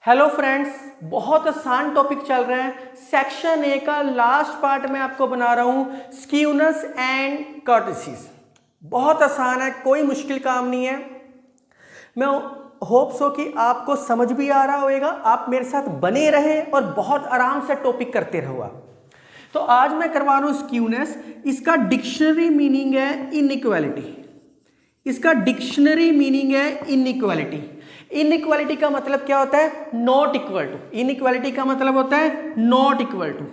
Hello friends, बहुत आसान topic चल रहा है। सेक्शन ए का लास्ट पार्ट में आपको बना रहा हूं स्क्यूनेस एंड कर्टेसीज। बहुत आसान है, कोई मुश्किल काम नहीं है। मैं होप्स हो कि आपको समझ भी आ रहा होगा। आप मेरे साथ बने रहे और बहुत आराम से टॉपिक करते रहो आप। तो आज मैं करवा रहा हूं स्क्यूनेस। इसका डिक्शनरी मीनिंग है इनइक्वालिटी। इसका डिक्शनरी मीनिंग है इनइक्वालिटी। इनइक्वालिटी का मतलब क्या होता है? Not equal to. इनइक्वालिटी का मतलब होता है नॉट इक्वल टू,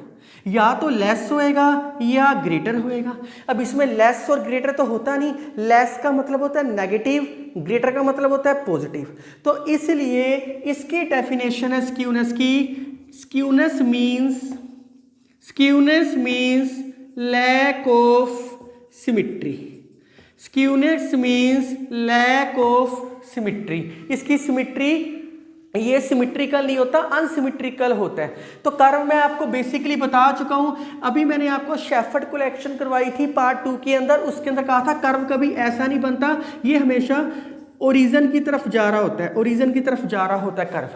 या तो लेस होएगा या ग्रेटर होएगा। अब इसमें लेस और ग्रेटर तो होता नहीं। लेस का मतलब होता है नेगेटिव, ग्रेटर का मतलब होता है पॉजिटिव। तो इसलिए इसकी डेफिनेशन है स्क्यूनेस की। Skewness means lack of symmetry. Skewness means lack of symmetry. इसकी सिमिट्री ये सिमिट्रिकल नहीं होता, अनसिमिट्रिकल होता है। तो कर्व मैं आपको बेसिकली बता चुका हूं। अभी मैंने आपको शेफर्ड कलेक्शन करवाई थी पार्ट 2 के अंदर। उसके अंदर कहा था कर्व कभी ऐसा नहीं बनता, ये हमेशा ओरिजिन की तरफ जा रहा होता है। ओरिजिन की तरफ जा रहा होता है कर्व।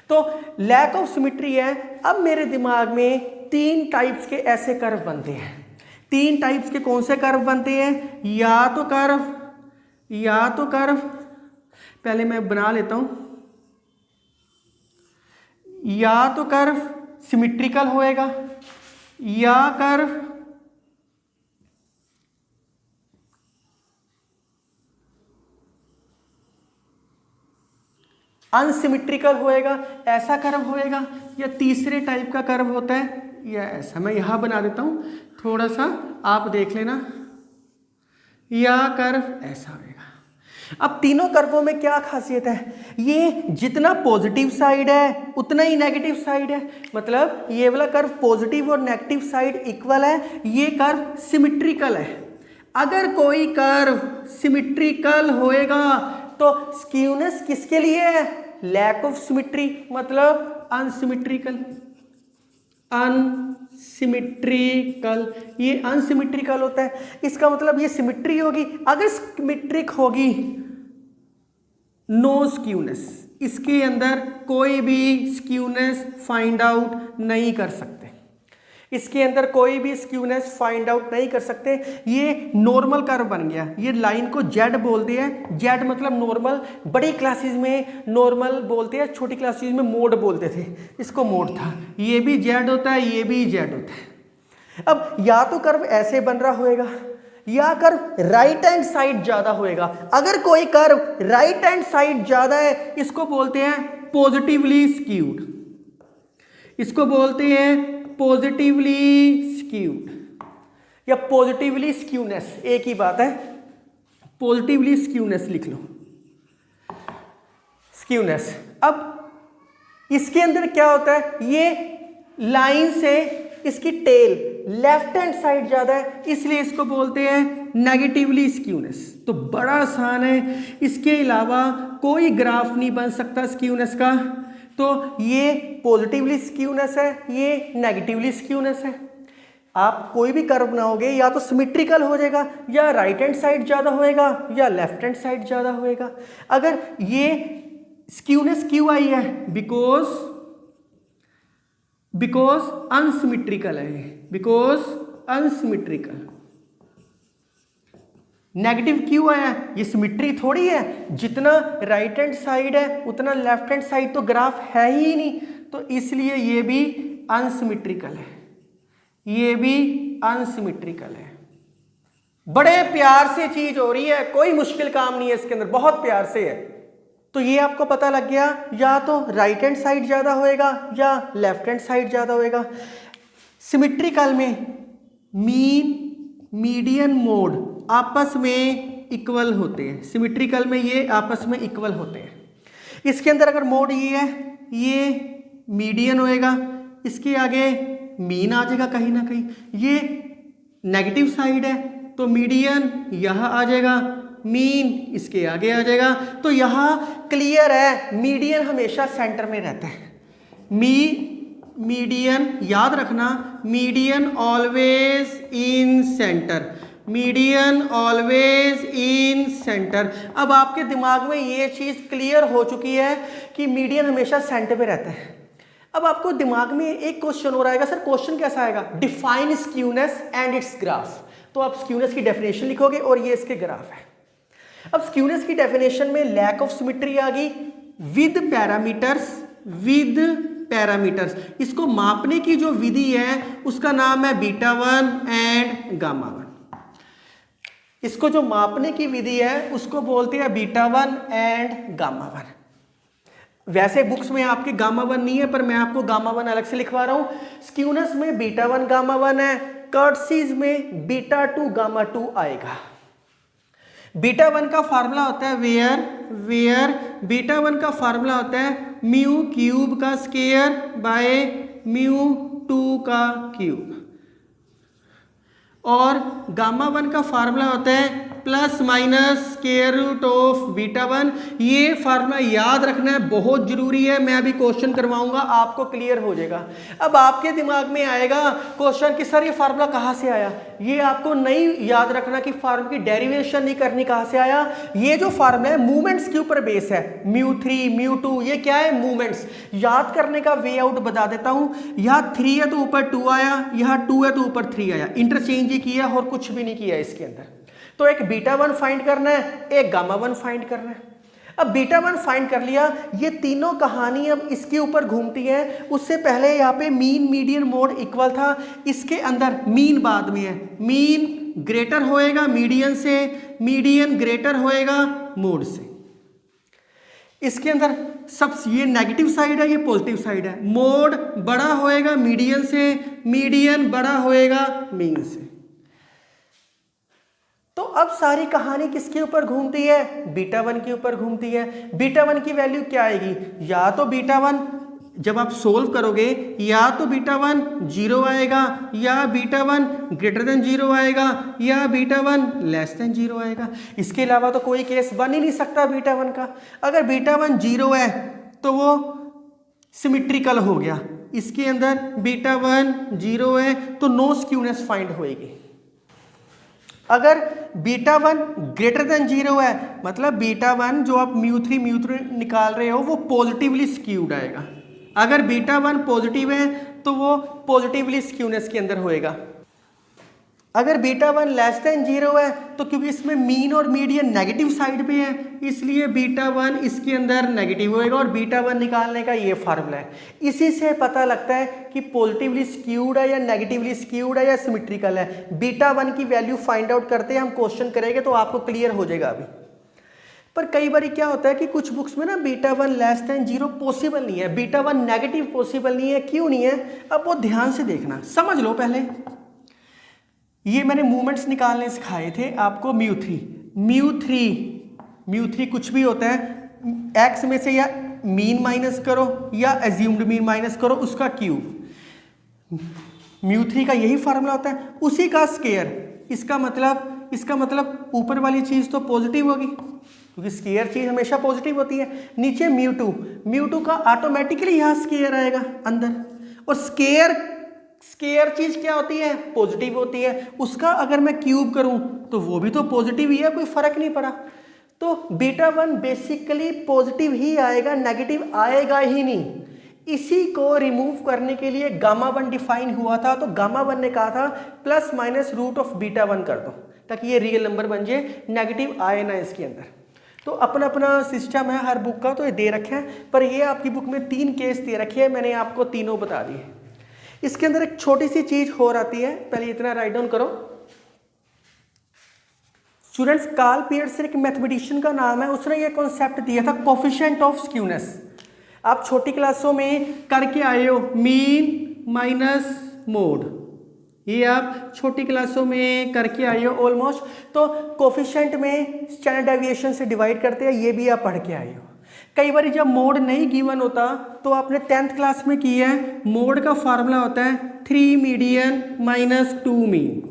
तो लैक ऑफ सिमिट्री है। अब मेरे दिमाग में 3 टाइप्स के ऐसे कर्व बनते हैं। 3 टाइप्स के कौन से कर्व बनते हैं? या तो कर्व पहले मैं बना लेता हूं। या तो कर्व सिमिट्रिकल होएगा, या कर्व अनसिमिट्रिकल होएगा, ऐसा कर्व होएगा। या तीसरे टाइप का कर्व होता है या ऐसा। मैं यहां बना देता हूं, थोड़ा सा आप देख लेना। या कर्व ऐसा होएगा। अब तीनों कर्वों में क्या खासियत है? ये जितना पॉजिटिव साइड है उतना ही नेगेटिव साइड है। मतलब ये वाला कर्व पॉजिटिव और नेगेटिव साइड इक्वल है। ये कर्व सिमिट्रिकल है। अगर कोई कर्व सिमिट्रिकल होएगा तो स्क्यूनेस किसके लिए है? लैक ऑफ सिमिट्री, मतलब अनसिमिट्रिकल। ये अनसिमिट्रिकल होता है। इसका मतलब ये सिमिट्री होगी। अगर सिमिट्रिक होगी नो स्क्यूनेस। इसके अंदर कोई भी स्क्यूनेस फाइंड आउट नहीं कर सकते। इसके अंदर कोई भी स्क्यूनेस फाइंड आउट नहीं कर सकते। ये नॉर्मल कर्व बन गया। ये लाइन को जेड बोलते हैं। जेड मतलब नॉर्मल। बड़ी क्लासेस में नॉर्मल बोलते हैं, छोटी क्लासेस में मोड बोलते थे। इसको मोड था। ये भी जेड होता है, ये भी जेड होता है। अब या तो कर्व ऐसे बन रहा होएगा, या कर्व राइट हैंड साइड ज्यादा होएगा। अगर कोई कर्व राइट हैंड साइड ज्यादा है, इसको बोलते हैं पॉजिटिवली स्क्यूड। इसको बोलते हैं पॉजिटिवली स्क्यूड या पॉजिटिवली स्क्यूनेस, एक ही बात है। पॉजिटिवली स्क्यूनेस लिख लो, स्क्यूनेस। अब इसके अंदर क्या होता है? ये लाइन से इसकी टेल लेफ्ट हैंड साइड ज्यादा है, इसलिए इसको बोलते हैं नेगेटिवली स्क्यूनेस। तो बड़ा आसान है। इसके अलावा कोई ग्राफ नहीं बन सकता स्क्यूनेस का। तो ये पॉजिटिवली स्क्यूनेस है, ये नेगेटिवली स्क्यूनेस है। आप कोई भी कर्व बनाओगे या तो सिमिट्रिकल हो जाएगा, या राइट हैंड साइड ज्यादा होएगा, या लेफ्ट हैंड साइड ज्यादा होएगा। अगर ये स्क्यूनेस क्यों आई है? बिकॉज अनसिमिट्रिकल है। Because unsymmetrical. नेगेटिव क्यों आया? ये सिमिट्री थोड़ी है। जितना राइट हैंड साइड है उतना लेफ्ट हैंड साइड तो ग्राफ है ही नहीं। तो इसलिए ये भी अनसिमिट्रिकल है। ये भी अनसिमिट्रिकल है। बड़े प्यार से चीज हो रही है, कोई मुश्किल काम नहीं है इसके अंदर, बहुत प्यार से है। तो ये आपको पता लग गया, या तो राइट हैंड साइड ज्यादा होएगा या लेफ्ट हैंड साइड ज्यादा होएगा। सिमिट्रिकल में मीन, मीडियन, मोड आपस में इक्वल होते हैं। सिमिट्रिकल में ये आपस में इक्वल होते हैं। इसके अंदर अगर मोड ये है, ये मीडियन होएगा, इसके आगे मीन आ जाएगा कहीं ना कहीं। ये नेगेटिव साइड है तो मीडियन यहां आ जाएगा, मीन इसके आगे आ जाएगा। तो यहां क्लियर है, मीडियन हमेशा सेंटर में रहता है। मीडियन याद रखना, median always in centre. Median always in centre. अब आपके दिमाग में ये चीज़ क्लियर हो चुकी है कि मीडियन हमेशा सेंटर पे रहता है। अब आपको दिमाग में एक क्वेश्चन हो रहा है, सर क्वेश्चन कैसा आएगा, define skewness and it's graph. तो आप स्क्यूनेस की डेफिनेशन लिखोगे और ये इसके ग्राफ है। अब स्क्यूनेस की डेफिनेशन में लैक ऑफ सिमेट्री आ गई विद पैरामीटर्स। इसको मापने की जो विधि है उसका नाम है बीटा 1 एंड गामा 1। इसको जो मापने की विधि है उसको बोलते हैं बीटा 1 एंड गामा 1। वैसे बुक्स में आपके गामा 1 नहीं है, पर मैं आपको गामा 1 अलग से लिखवा रहा हूं। स्क्यूनेस में बीटा 1 गामा 1 है, कर्टसीज में बीटा 2 गामा 2 आएगा। बीटा 1 का फार्मूला होता है वेयर बीटा 1 का फार्मूला होता है म्यू क्यूब का स्क्वायर बाय म्यू 2 का क्यूब, और गामा 1 का फार्मूला होता है plus minus square root of beta 1। ये फार्मूला याद रखना है, बहुत जरूरी है। मैं अभी क्वेश्चन करवाऊंगा, आपको क्लियर हो जाएगा। अब आपके दिमाग में आएगा क्वेश्चन कि सर ये फार्मूला कहाँ से आया। ये आपको नहीं याद रखना कि फार्मूला की डेरिवेशन नहीं करनी कहाँ से आया। ये जो फार्मूला है मूवमेंट्स के ऊपर बेस है, μ3 μ2, ये क्या है मूवमेंट्स। याद करने का वे आउट बता देता हूँ। यहाँ 3 है तो ऊपर 2 आया, यहाँ 2 है तो ऊपर 3 आया, इंटरचेंज ही किया और कुछ भी नहीं किया इसके अंदर। तो एक बीटा 1 फाइंड करना है, एक गामा 1 फाइंड करना है। अब बीटा 1 फाइंड कर लिया, ये तीनों कहानी अब इसके ऊपर घूमती है। उससे पहले यहाँ पे मीन मीडियन मोड इक्वल था, इसके अंदर मीन बाद में है। मीन ग्रेटर होएगा मीडियन से, मीडियन ग्रेटर होएगा मोड से। इसके अंदर सब ये नेगेटिव साइड है, ये पॉजिटिव साइड है। मोड बड़ा होएगा मीडियन से, मीडियन बड़ा होएगा मीन से। तो अब सारी कहानी किसके ऊपर घूमती है, बीटा 1 के ऊपर घूमती है। बीटा 1 की वैल्यू क्या आएगी, या तो बीटा 1 जब आप सोल्व करोगे या तो बीटा 1 0 आएगा, या बीटा 1 ग्रेटर देन 0 आएगा, या बीटा 1 लेस देन 0 आएगा। इसके अलावा तो कोई केस बन ही नहीं सकता बीटा 1 का। अगर बीटा 1 0 है तो वो सिमेट्रिकल हो गया। इसके अंदर बीटा 1 0 है तो नो स्क्यूनेस फाइंड होएगी। अगर बीटा 1 ग्रेटर देन 0 है, मतलब बीटा 1 जो आप μ3 निकाल रहे हो वो पॉजिटिवली स्क्यूड आएगा। अगर बीटा 1 पॉजिटिव है तो वो पॉजिटिवली स्क्यूनेस के अंदर होएगा। अगर बीटा 1 लेस देन 0 है तो क्योंकि इसमें मीन और मीडियन नेगेटिव साइड पे है, इसलिए बीटा 1 इसके अंदर नेगेटिव होएगा। और बीटा 1 निकालने का ये फार्मूला है। इसी से पता लगता है कि पॉजिटिवली स्क्यूड है या नेगेटिवली स्क्यूड है या सिमेट्रिकल है। बीटा 1 की वैल्यू फाइंड आउट करते हैं हम, क्वेश्चन करेंगे तो आपको क्लियर हो जाएगा अभी। पर कई बार क्या होता है कि कुछ बुक्स में ना बीटा 1 लेस देन 0 पॉसिबल नहीं है, बीटा 1 नेगेटिव पॉसिबल नहीं है। क्यों नहीं है, अब वो ध्यान से देखना, समझ लो। पहले ये मैंने मूवमेंट्स निकालने सिखाए थे आपको। μ3 कुछ भी होता है, एक्स में से या मीन माइनस करो या एज्यूम्ड मीन माइनस करो, उसका क्यूब। μ3 का यही फार्मूला होता है, उसी का स्क्वायर। इसका मतलब ऊपर वाली चीज़ तो पॉजिटिव होगी क्योंकि स्क्वायर चीज़ हमेशा पॉजिटिव होती है। नीचे μ2 का ऑटोमेटिकली यहाँ स्क्वायर आएगा अंदर। और स्क्वायर चीज क्या होती है, पॉजिटिव होती है। उसका अगर मैं क्यूब करूं तो वो भी तो पॉजिटिव ही है, कोई फर्क नहीं पड़ा। तो बीटा 1 बेसिकली पॉजिटिव ही आएगा, नेगेटिव आएगा ही नहीं। इसी को रिमूव करने के लिए गामा 1 डिफाइन हुआ था। तो गामा 1 ने कहा था plus minus root of beta 1 कर दो ताकि ये रियल नंबर बन जाए, नेगेटिव आए ना इसके अंदर। तो अपना अपना सिस्टम है हर बुक का, तो ये दे रखे हैं। पर ये आपकी बुक में 3 केस दे रखे हैं, मैंने आपको तीनों बता दिए। इसके अंदर एक छोटी सी चीज और आती है, पहले इतना राइट डाउन करो स्टूडेंट्स। कार्ल पियर्सन एक मैथमेटिशियन का नाम है, उसने ये कॉन्सेप्ट दिया था कोफिशिएंट ऑफ स्क्यूनेस। आप छोटी क्लासों में करके आए हो मीन माइनस मोड, ये आप छोटी क्लासों में करके आए हो ऑलमोस्ट। तो कोफिशिएंट में स्टैंडर्ड डेविएशन से डिवाइड करते हैं, ये भी आप पढ़ के आए हो। कई बार जब मोड नहीं गिवन होता तो आपने 10th क्लास में किया है। मोड का फार्मूला होता है 3 median minus 2 mean,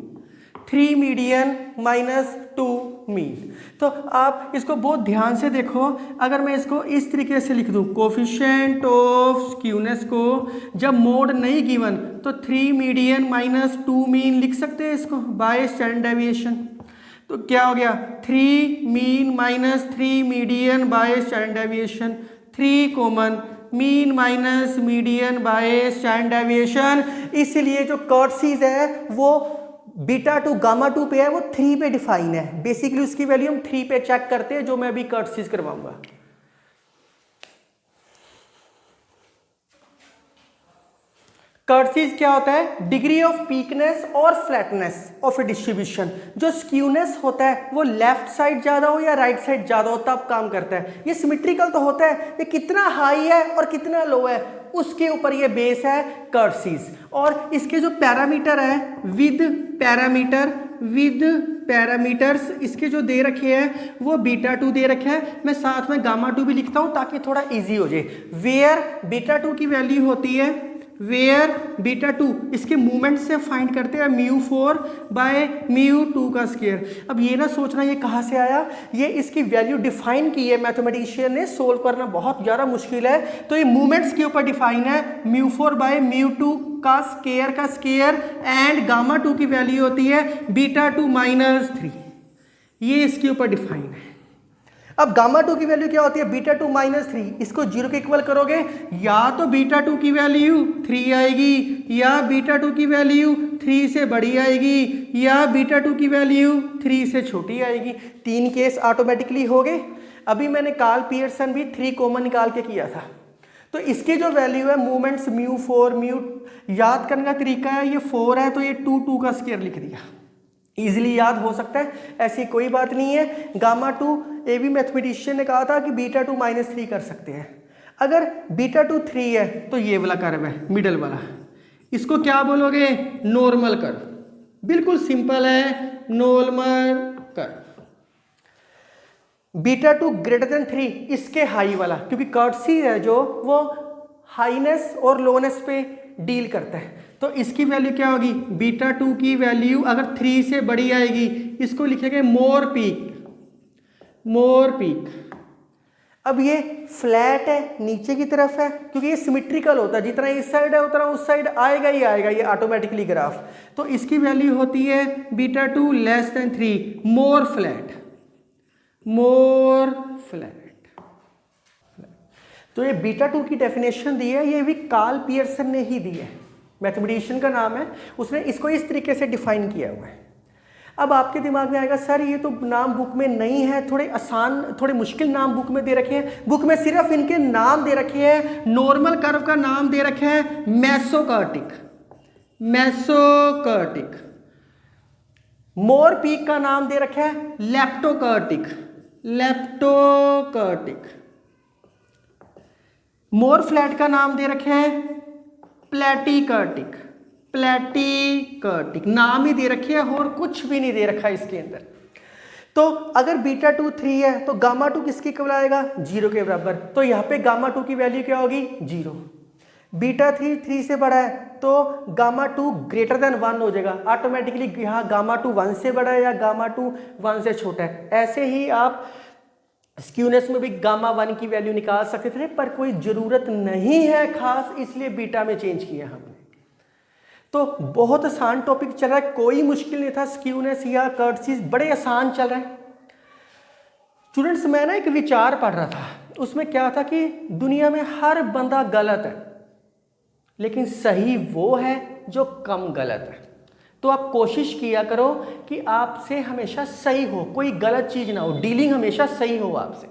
3 median minus 2 mean. तो आप इसको बहुत ध्यान से देखो, अगर मैं इसको इस तरीके से लिख दूं, कोफिशिएंट ऑफ स्क्यूनेस को जब मोड नहीं गिवन तो 3 मीडियन माइनस 2 मीन लिख सकते हैं इसको बाय स्टैंडर्ड डेविएशन। तो क्या हो गया, 3 mean minus 3 median by standard deviation, 3 common, mean minus median by standard deviation. इसलिए जो कर्टसीज है वो बीटा टू गामा टू पे है, वो 3 पे डिफाइन है। बेसिकली उसकी वैल्यू हम 3 पे चेक करते हैं, जो मैं अभी कर्टसीज करवाऊंगा। कर्टसीज क्या होता है, डिग्री ऑफ पीकनेस और फ्लैटनेस ऑफ ए डिस्ट्रीब्यूशन। जो स्क्यूनेस होता है वो लेफ्ट साइड ज्यादा हो या राइट साइड ज्यादा हो तब काम करता है। ये सिमेट्रिकल तो होता है, ये कितना हाई है और कितना लो है उसके ऊपर ये बेस है कर्टसीज। और इसके जो पैरामीटर है विद पैरामीटर्स इसके जो दे रखे हैं वो बीटा टू दे रखे हैं। मैं साथ में गामा टू भी लिखता हूं ताकि थोड़ा इजी हो जाए। वेयर बीटा टू की वैल्यू होती है, वेयर बीटा टू इसके मूवमेंट से फाइंड करते हैं μ4 बाय μ2 का स्क्वायर। अब ये ना सोचना ये कहाँ से आया, ये इसकी वैल्यू डिफाइन की है मैथमेटिशियन ने, सोल्व करना बहुत ज़्यादा मुश्किल है। तो ये मूवमेंट्स के ऊपर डिफाइन है, μ4 बाय μ2 का स्क्वायर एंड गामा टू की वैल्यू होती है बीटा टू माइनस 3, ये इसके ऊपर डिफाइन है। अब गामा टू की वैल्यू क्या होती है, बीटा टू माइनस 3। इसको 0 के इक्वल करोगे या तो बीटा टू की वैल्यू 3 आएगी, या बीटा टू की वैल्यू 3 से बड़ी आएगी, या बीटा टू की वैल्यू 3 से छोटी आएगी। 3 केस ऑटोमेटिकली हो गए। अभी मैंने कार्ल पियर्सन भी 3 कॉमन निकाल के किया था। तो इसकी जो वैल्यू है मूवमेंट्स μ4 याद करने का तरीका है, ये 4 है तो ये 2 का स्क्वायर लिख दिया, इजीली याद हो सकता है, ऐसी कोई बात नहीं है। गामा टू ए भी मैथमेटिशियन ने कहा था कि बीटा टू माइनस 3 कर सकते हैं। अगर बीटा टू 3 है तो ये वाला कर्व है मिडल वाला, इसको क्या बोलोगे, नॉर्मल कर्व। बिल्कुल सिंपल है, normal curve. Beta two greater than 3 इसके हाई वाला, क्योंकि कर्टसी है जो वो हाईनेस और लोनेस पे डील करता है। तो इसकी वैल्यू क्या होगी, बीटा टू की वैल्यू अगर 3 से बड़ी आएगी इसको लिखेंगे मोर पीक। अब ये फ्लैट है, नीचे की तरफ है, क्योंकि ये सिमेट्रिकल होता है, जितना इस साइड है उतना उस साइड आएगा ही आएगा ये ऑटोमेटिकली ग्राफ। तो इसकी वैल्यू होती है बीटा टू लेस देन 3, मोर फ्लैट। तो ये बीटा टू की डेफिनेशन दी है, ये भी कार्ल पियर्सन ने ही दी है, मैथमेटिशियन का नाम है, उसने इसको इस तरीके से डिफाइन किया हुआ है। अब आपके दिमाग में आएगा सर ये तो नाम बुक में नहीं है, थोड़े आसान थोड़े मुश्किल नाम बुक में दे रखे हैं। बुक में सिर्फ इनके नाम दे रखे हैं, नॉर्मल कर्व का नाम दे रखे हैं मेसोकर्टिक, मोर पीक का नाम दे रखा है लेप्टोकर्टिक, मोर फ्लैट का नाम दे रखे हैं प्लेटिकर्टिक, नाम ही दे रखे हैं और कुछ भी नहीं दे रखा इसके अंदर। तो अगर बीटा टू 3 है तो गामा टू किसके इक्वल आएगा, 0 के बराबर। तो यहाँ पे गामा टू की वैल्यू क्या होगी, 0। बीटा 3 से बड़ा है तो गामा टू ग्रेटर देन 1 हो जाएगा ऑटोमेटिकली। यहाँ गामा टू 1 से बड़ा है या गामा टू 1 से छोटा है। ऐसे ही आप स्क्यूनेस में भी गामा 1 की वैल्यू निकाल सकते थे, पर कोई ज़रूरत नहीं है खास, इसलिए बीटा में चेंज किया हमने। तो बहुत आसान टॉपिक चल रहा है, कोई मुश्किल नहीं था। स्क्यूनेस या कर्टसीज बड़े आसान चल रहे हैं। स्टूडेंट्स, मैं ना एक विचार पढ़ रहा था, उसमें क्या था कि दुनिया में हर बंदा गलत है, लेकिन सही वो है जो कम गलत है। तो आप कोशिश किया करो कि आपसे हमेशा सही हो, कोई गलत चीज़ ना हो, डीलिंग हमेशा सही हो आपसे।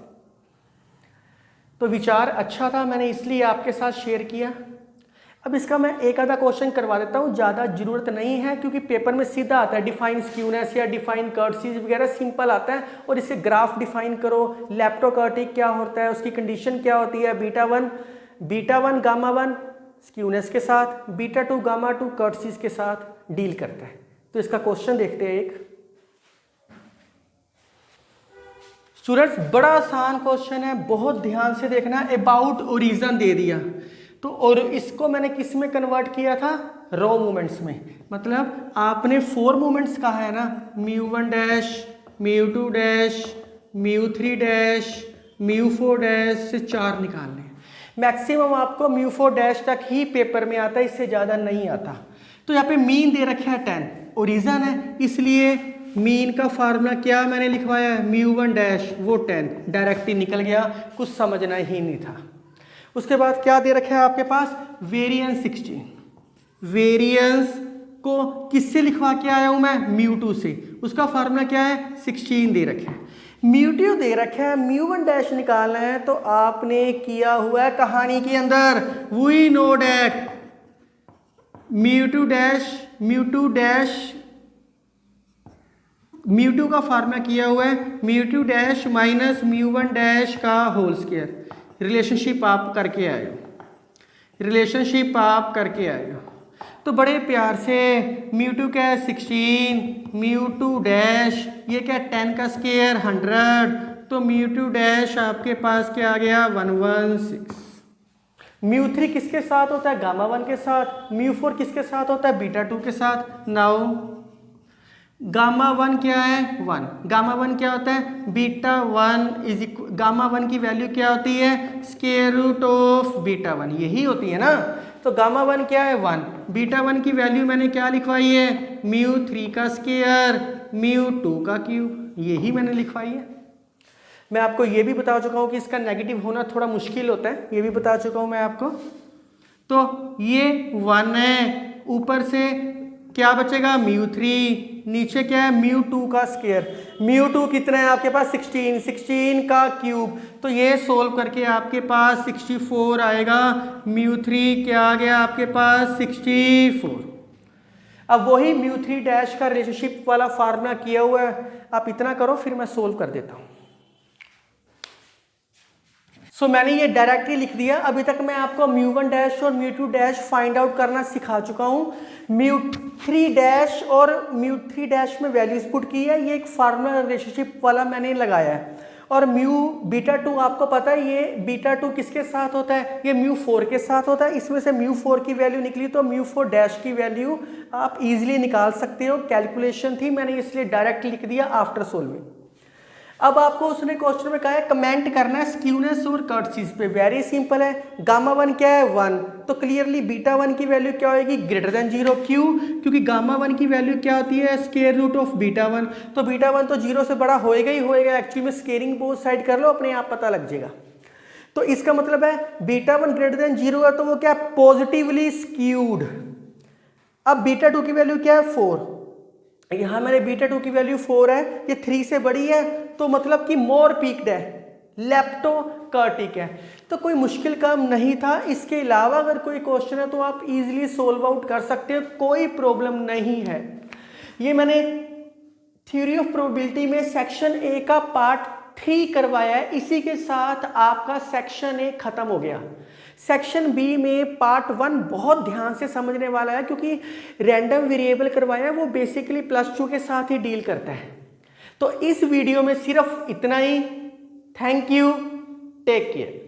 तो विचार अच्छा था, मैंने इसलिए आपके साथ शेयर किया। अब इसका मैं एक आधा क्वेश्चन करवा देता हूँ, ज़्यादा ज़रूरत नहीं है क्योंकि पेपर में सीधा आता है डिफाइन स्क्यूनेस या डिफाइन कर्टसीज वगैरह, सिंपल आता है। और इससे ग्राफ डिफाइन करो, लेप्टोकर्टिक क्या होता है, उसकी कंडीशन क्या होती है, बीटा वन गामा 1 स्क्यूनेस के साथ, बीटा 2 गामा 2 कर्टसीज के साथ डील करता है। तो इसका क्वेश्चन देखते हैं एक। स्टूडेंट्स, बड़ा आसान क्वेश्चन है, बहुत ध्यान से देखना। अबाउट ओरिजिन दे दिया तो, और इसको मैंने किस में कन्वर्ट किया था, रो मूवमेंट्स में। मतलब आपने 4 मूवमेंट्स कहा है ना, μ1 डैश μ2 डैश μ3 डैश μ4 डैश से 4 निकालने हैं। मैक्सिमम आपको μ4 डैश तक ही पेपर में आता है, इससे ज़्यादा नहीं आता। तो यहाँ पे मीन दे रखा है 10, ओरिजिन है इसलिए मीन का फार्मूला क्या मैंने लिखवाया है, μ1 डैश वो 10, डायरेक्ट ही निकल गया, कुछ समझना ही नहीं था। उसके बाद क्या दे रखा है आपके पास, वेरिएंस 16। वेरिएंस को किससे लिखवा के आया हूँ मैं, μ2 से, उसका फार्मूला क्या है 16 दे रखा है। μ2 दे रखा है, μ1 डैश निकालना है, तो आपने किया हुआ है कहानी के अंदर, वी नो डैट μ2 डैश μ2 का फार्मूला किया हुआ है μ2 डैश माइनस μ1 डैश का होल स्क्वायर। रिलेशनशिप आप करके आए हो, तो बड़े प्यार से μ2 क्या है 16, μ2 डैश ये क्या 10 का स्क्वायर 100, तो μ2 डैश आपके पास क्या आ गया 116। μ3 किसके साथ होता है, गामा 1 के साथ। μ4 किसके साथ होता है, बीटा 2 के साथ। नाउ गामा 1 क्या है 1, गामा 1 क्या होता है बीटा 1 इज इक्वल, गामा 1 की वैल्यू क्या होती है स्क्वायर रूट ऑफ बीटा 1, यही होती है ना। तो गामा 1 क्या है 1, बीटा 1 की वैल्यू मैंने क्या लिखवाई है μ3 का स्क्वायर μ2 का क्यूब, यही मैंने लिखवाई है। मैं आपको ये भी बता चुका हूँ कि इसका नेगेटिव होना थोड़ा मुश्किल होता है, ये भी बता चुका हूँ मैं आपको। तो ये 1 है, ऊपर से क्या बचेगा μ3, नीचे क्या है μ2 का स्क्वायर। μ2 कितना है आपके पास 16 का क्यूब, तो ये सोल्व करके आपके पास 64 आएगा। μ3 क्या आ गया आपके पास 64। अब वही μ3 डैश का रिलेशनशिप वाला फार्मूला किया हुआ है, आप इतना करो फिर मैं सोल्व कर देता हूँ। सो मैंने ये डायरेक्टली लिख दिया। अभी तक मैं आपको μ1 डैश और μ2 डैश फाइंड आउट करना सिखा चुका हूँ। μ3 डैश और μ3 डैश में वैल्यूज पुट की है, ये एक फार्मूला रिलेशनशिप वाला मैंने लगाया है। और बीटा 2 आपको पता है, ये बीटा 2 किसके साथ होता है, ये μ4 के साथ होता है। इसमें से μ4 की वैल्यू निकली, तो μ4 डैश की वैल्यू आप इजीली निकाल सकते हो, कैलकुलेशन थी मैंने इसलिए डायरेक्ट लिख दिया आफ्टर सोल्विंग। अब आपको उसने क्वेश्चन में कहा है कमेंट करना है स्क्यूनेस और कर्टसीज पे। वेरी सिंपल है, गामा 1 क्या है 1, तो क्लियरली बीटा 1 की वैल्यू क्या होगी ग्रेटर देन 0। क्यों, क्योंकि गामा 1 की वैल्यू क्या होती है स्क्वायर रूट ऑफ बीटा 1, तो बीटा 1 तो 0 से बड़ा होएगा ही होएगा। एक्चुअली में स्केयरिंग बोथ साइड कर लो, अपने आप पता लग जाएगा। तो इसका मतलब है बीटा 1 ग्रेटर देन 0 है, तो वो क्या पॉजिटिवली स्क्यूड। अब बीटा 2 की वैल्यू क्या है 4, यहाँ मेरे बीटा 2 की वैल्यू 4 है, ये 3 से बड़ी है, तो मतलब कि मोर पीक्ड है, लेप्टोकर्टिक है। तो कोई मुश्किल काम नहीं था। इसके अलावा अगर कोई क्वेश्चन है तो आप इजीली सोल्व आउट कर सकते हो, कोई प्रॉब्लम नहीं है। ये मैंने थ्योरी ऑफ प्रोबेबिलिटी में सेक्शन ए का पार्ट 3 करवाया है, इसी के साथ आपका सेक्शन ए खत्म हो गया। सेक्शन बी में पार्ट 1 बहुत ध्यान से समझने वाला है, क्योंकि रैंडम वेरिएबल करवाया है, वो बेसिकली +2 के साथ ही डील करता है। तो इस वीडियो में सिर्फ इतना ही। Thank you, take care.